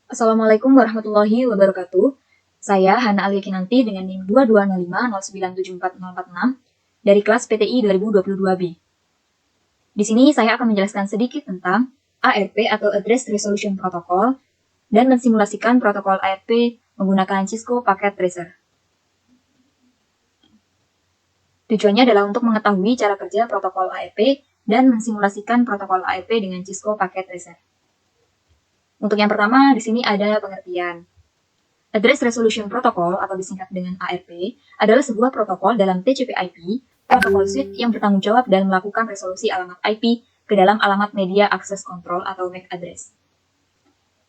Assalamualaikum warahmatullahi wabarakatuh. Saya Hana Alia Kinanti dengan NIM 2205097446 dari kelas PTI 2022B. Di sini saya akan menjelaskan sedikit tentang ARP atau Address Resolution Protocol dan mensimulasikan protokol ARP menggunakan Cisco Packet Tracer. Tujuannya adalah untuk mengetahui cara kerja protokol ARP dan mensimulasikan protokol ARP dengan Cisco Packet Tracer. Untuk yang pertama, di sini ada pengertian. Address Resolution Protocol atau disingkat dengan ARP adalah sebuah protokol dalam TCP/IP, protokol suite yang bertanggung jawab dan melakukan resolusi alamat IP ke dalam alamat media access control atau MAC address.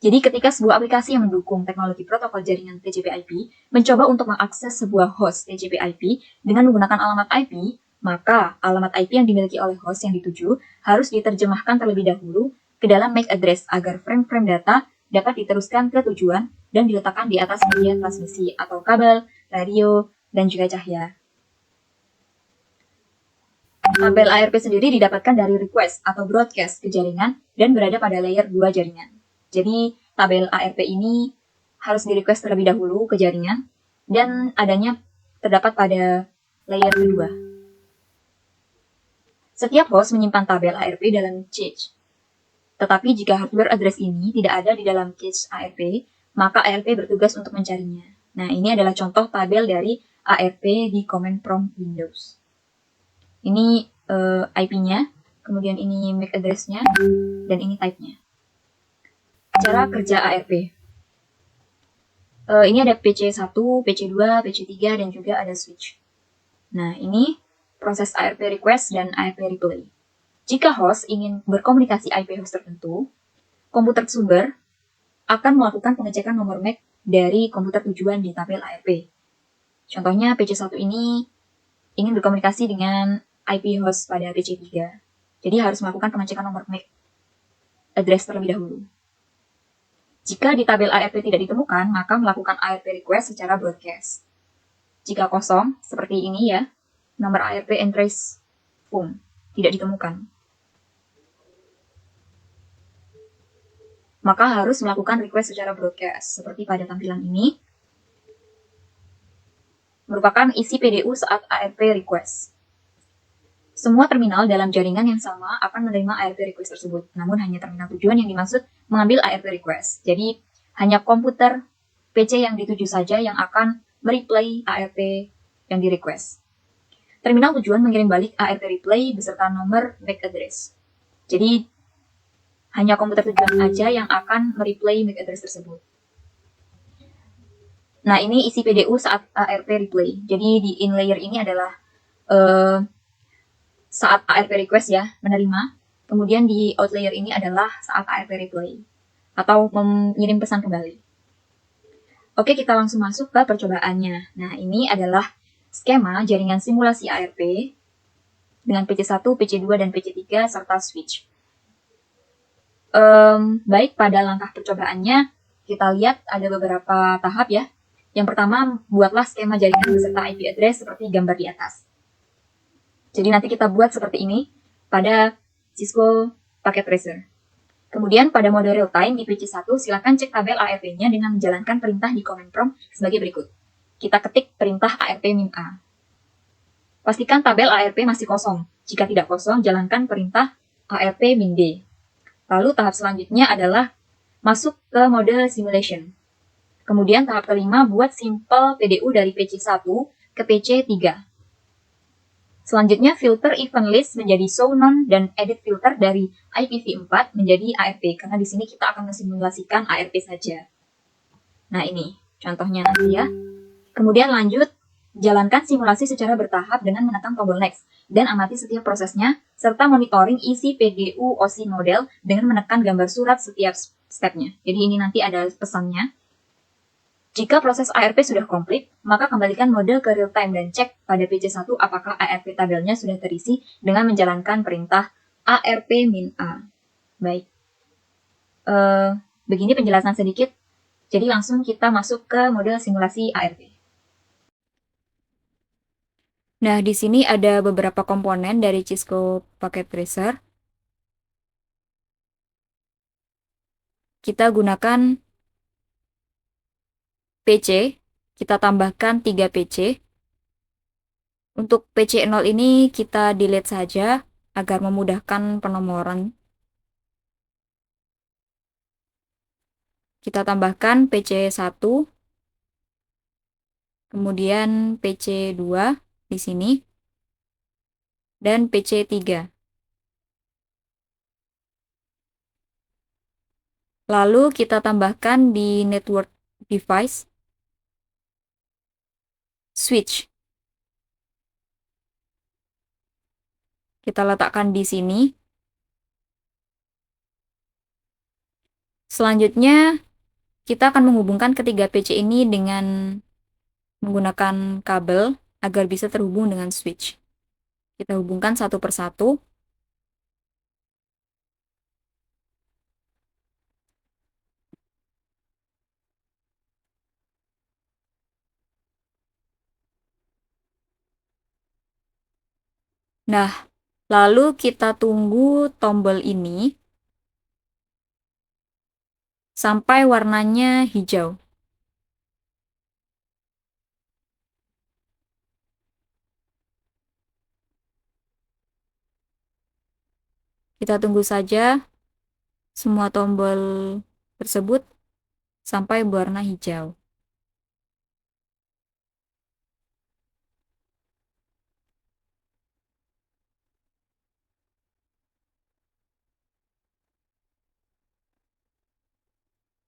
Jadi ketika sebuah aplikasi yang mendukung teknologi protokol jaringan TCP/IP mencoba untuk mengakses sebuah host TCP/IP dengan menggunakan alamat IP, maka alamat IP yang dimiliki oleh host yang dituju harus diterjemahkan terlebih dahulu ke dalam MAC address agar frame-frame data dapat diteruskan ke tujuan dan diletakkan di atas media transmisi atau kabel, radio, dan juga cahaya. Tabel ARP sendiri didapatkan dari request atau broadcast ke jaringan dan berada pada layer 2 jaringan. Jadi tabel ARP ini harus di-request terlebih dahulu ke jaringan dan adanya terdapat pada layer kedua. Setiap host menyimpan tabel ARP dalam cache. Tetapi jika hardware address ini tidak ada di dalam cache ARP, maka ARP bertugas untuk mencarinya. Nah, ini adalah contoh tabel dari ARP di command prompt Windows. Ini IP-nya, kemudian ini MAC address-nya, dan ini type-nya. Cara kerja ARP. Ini ada PC1, PC2, PC3, dan juga ada switch. Nah, ini proses ARP request dan ARP replay. Jika host ingin berkomunikasi IP host tertentu, komputer sumber akan melakukan pengecekan nomor MAC dari komputer tujuan di tabel ARP. Contohnya PC1 ini ingin berkomunikasi dengan IP host pada PC3. Jadi harus melakukan pengecekan nomor MAC address terlebih dahulu. Jika di tabel ARP tidak ditemukan, maka melakukan ARP request secara broadcast. Jika kosong, seperti ini ya, nomor ARP and trace tidak ditemukan, maka harus melakukan request secara broadcast, seperti pada tampilan ini, merupakan isi PDU saat ARP request. Semua terminal dalam jaringan yang sama akan menerima ARP request tersebut, namun hanya terminal tujuan yang dimaksud mengambil ARP request. Jadi, hanya komputer PC yang dituju saja yang akan mereplay ARP yang di-request. Terminal tujuan mengirim balik ARP replay beserta nomor MAC address. Jadi, hanya komputer tujuan aja yang akan mereplay MAC address tersebut. Nah, ini isi PDU saat ARP replay. Jadi, di in layer ini adalah saat ARP request ya, menerima. Kemudian di out layer ini adalah saat ARP replay atau mengirim pesan kembali. Oke, kita langsung masuk ke percobaannya. Nah, ini adalah skema jaringan simulasi ARP dengan PC1, PC2, dan PC3 serta switch. Baik, pada langkah percobaannya kita lihat ada beberapa tahap ya. Yang pertama, buatlah skema jaringan beserta IP address seperti gambar di atas. Jadi nanti kita buat seperti ini pada Cisco Packet Tracer. Kemudian pada mode real time di PC1 silakan cek tabel ARP-nya dengan menjalankan perintah di command prompt sebagai berikut. Kita ketik perintah ARP-A. Pastikan tabel ARP masih kosong. Jika tidak kosong, jalankan perintah ARP-D. Lalu tahap selanjutnya adalah masuk ke mode simulation. Kemudian tahap kelima buat simple PDU dari PC1 ke PC3. Selanjutnya, filter event list menjadi show none dan edit filter dari IPv4 menjadi ARP, karena di sini kita akan mensimulasikan ARP saja. Nah, ini contohnya nanti ya. Kemudian lanjut, jalankan simulasi secara bertahap dengan menekan tombol next, dan amati setiap prosesnya, serta monitoring isi PDU OSI model dengan menekan gambar surat setiap stepnya. Jadi ini nanti ada pesannya. Jika proses ARP sudah komplit, maka kembalikan mode ke real time dan cek pada PC1 apakah ARP tabelnya sudah terisi dengan menjalankan perintah ARP-A. Baik. Begini penjelasan sedikit. Jadi langsung kita masuk ke model simulasi ARP. Nah, di sini ada beberapa komponen dari Cisco Packet Tracer. Kita gunakan PC, kita tambahkan 3 PC. Untuk PC 0 ini kita delete saja agar memudahkan penomoran. Kita tambahkan PC 1, kemudian PC 2 di sini, dan PC 3. Lalu kita tambahkan di network device, switch. Kita letakkan di sini. Selanjutnya, kita akan menghubungkan ketiga PC ini dengan menggunakan kabel agar bisa terhubung dengan switch. Kita hubungkan satu persatu. Nah, lalu kita tunggu tombol ini sampai warnanya hijau. Kita tunggu saja semua tombol tersebut sampai berwarna hijau.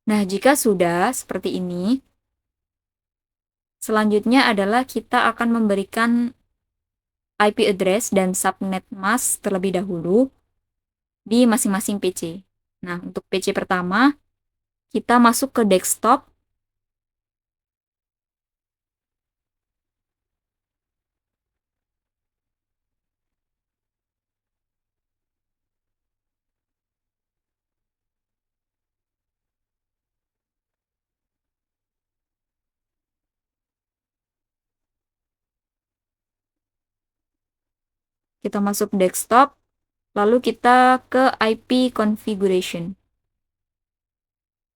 Nah, jika sudah seperti ini, selanjutnya adalah kita akan memberikan IP address dan subnet mask terlebih dahulu di masing-masing PC. Nah, untuk PC pertama, kita masuk ke desktop. Kita masuk desktop, lalu kita ke IP configuration.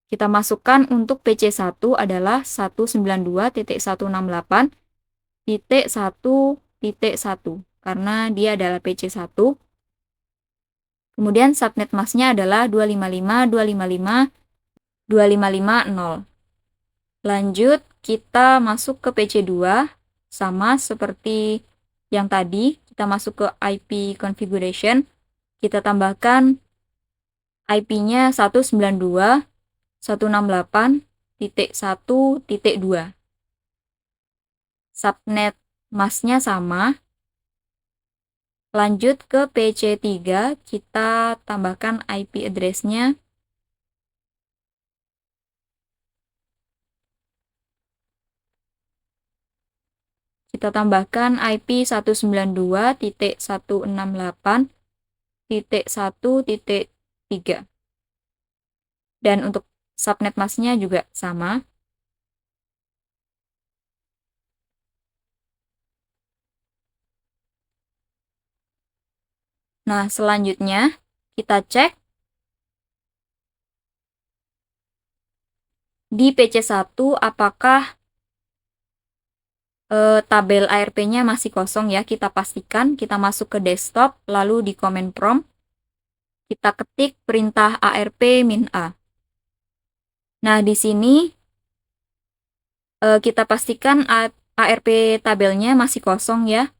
Kita masukkan untuk PC1 adalah 192.168.1.1 karena dia adalah PC1. Kemudian subnet masknya adalah 255.255.255.0. Lanjut, kita masuk ke PC2, sama seperti yang tadi, kita masuk ke IP configuration, kita tambahkan IP-nya 192.168.1.2. Subnet masknya sama. Lanjut ke PC3, kita tambahkan IP address-nya. Kita tambahkan IP 192.168.1.3. Dan untuk subnet masknya juga sama. Nah, selanjutnya kita cek di PC1 apakah tabel ARP-nya masih kosong ya. Kita pastikan, kita masuk ke desktop, lalu di command prompt, kita ketik perintah ARP-A. Nah, di sini kita pastikan ARP tabelnya masih kosong ya.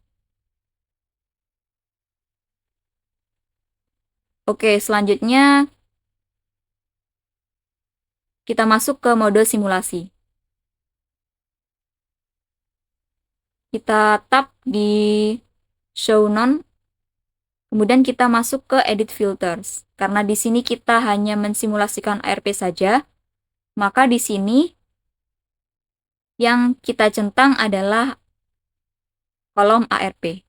Oke, selanjutnya kita masuk ke mode simulasi. Kita tap di show none, kemudian kita masuk ke edit filters. Karena di sini kita hanya mensimulasikan ARP saja, maka di sini yang kita centang adalah kolom ARP.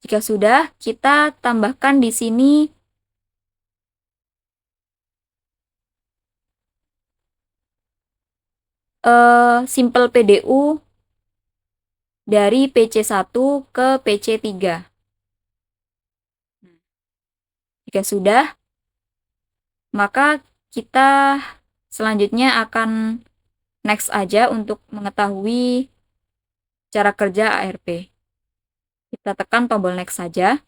Jika sudah, kita tambahkan di sini simple PDU dari PC1 ke PC3. Jika sudah, maka kita selanjutnya akan next aja untuk mengetahui cara kerja ARP. Kita tekan tombol next saja.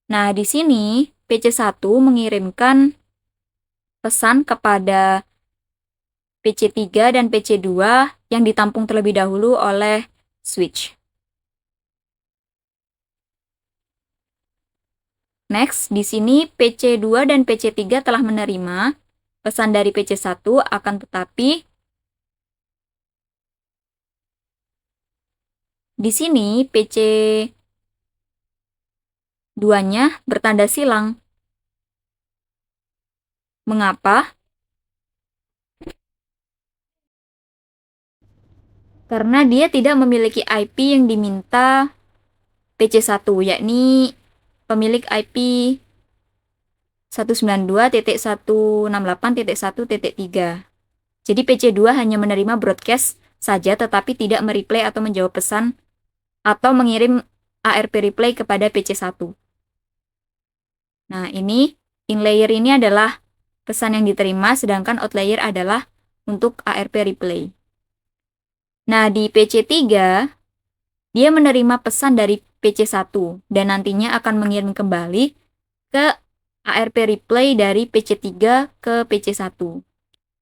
Nah, di sini PC1 mengirimkan pesan kepada PC3 dan PC2 yang ditampung terlebih dahulu oleh switch. Next, di sini PC2 dan PC3 telah menerima pesan dari PC1, akan tetapi di sini PC2-nya bertanda silang. Mengapa? Karena dia tidak memiliki IP yang diminta PC1, yakni pemilik IP 192.168.1.3. Jadi PC2 hanya menerima broadcast saja tetapi tidak mereplay atau menjawab pesan atau mengirim ARP replay kepada PC1. Nah, ini in layer ini adalah pesan yang diterima, sedangkan out layer adalah untuk ARP replay. Nah, di PC3, dia menerima pesan dari PC1 dan nantinya akan mengirim kembali ke ARP replay dari PC3 ke PC1.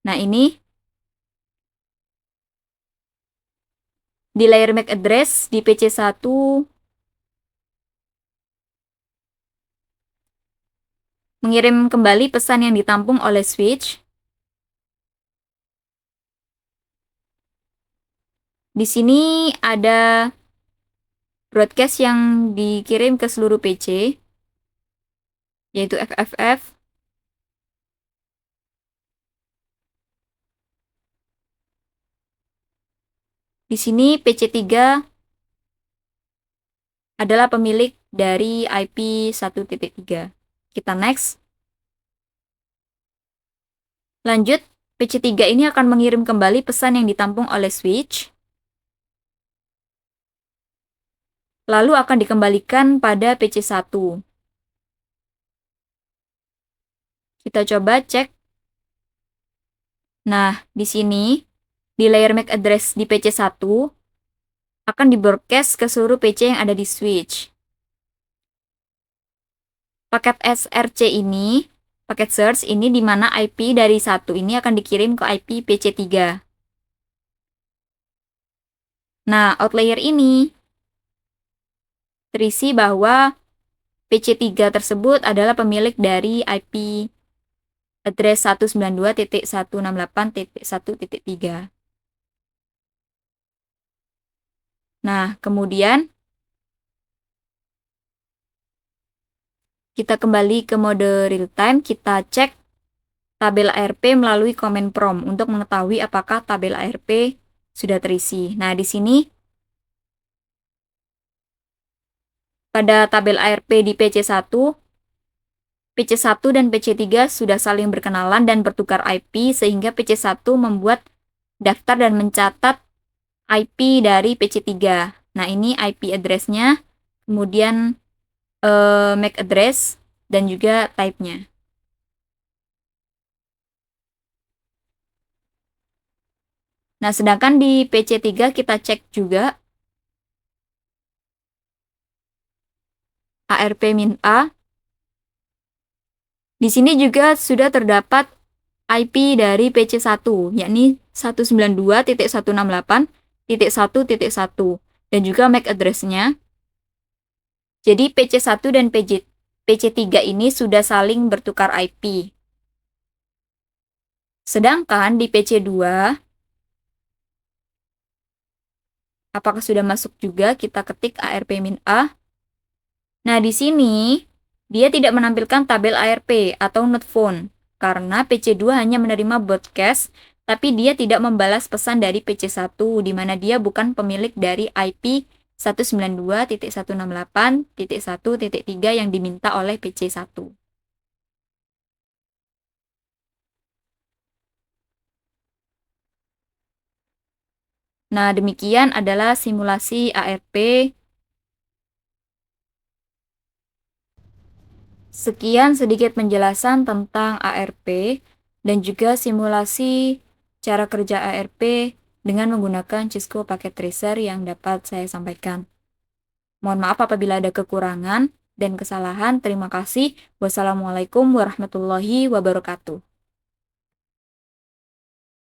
Nah, ini di layer MAC address di PC1 mengirim kembali pesan yang ditampung oleh switch. Di sini ada broadcast yang dikirim ke seluruh PC, yaitu FFF. Di sini PC3 adalah pemilik dari IP 1.3. Kita next. Lanjut, PC3 ini akan mengirim kembali pesan yang ditampung oleh switch, lalu akan dikembalikan pada PC1. Kita coba cek. Nah, di sini, di layer MAC address di PC1, akan di-broadcast ke seluruh PC yang ada di switch. Paket SRC ini, paket search ini di mana IP dari 1 ini akan dikirim ke IP PC3. Nah, out layer ini terisi bahwa PC3 tersebut adalah pemilik dari IP address 192.168.1.3. Nah, kemudian kita kembali ke mode real time, kita cek tabel ARP melalui command prompt untuk mengetahui apakah tabel ARP sudah terisi. Nah, di sini pada tabel ARP di PC1 dan PC3 sudah saling berkenalan dan bertukar IP sehingga PC1 membuat daftar dan mencatat IP dari PC3. Nah, ini IP address-nya, kemudian MAC address, dan juga type-nya. Nah, sedangkan di PC3 kita cek juga ARP-A. Di sini juga sudah terdapat IP dari PC1, yakni 192.168.1.1 dan juga MAC address-nya. Jadi PC1 dan PC3 ini sudah saling bertukar IP. Sedangkan di PC2, apakah sudah masuk juga? Kita ketik ARP-A. Nah, di sini dia tidak menampilkan tabel ARP atau not found karena PC2 hanya menerima broadcast, tapi dia tidak membalas pesan dari PC1 di mana dia bukan pemilik dari IP 192.168.1.3 yang diminta oleh PC1. Nah, demikian adalah simulasi ARP Sekian sedikit penjelasan tentang ARP dan juga simulasi cara kerja ARP dengan menggunakan Cisco Packet Tracer yang dapat saya sampaikan. Mohon maaf apabila ada kekurangan dan kesalahan. Terima kasih. Wassalamualaikum warahmatullahi wabarakatuh.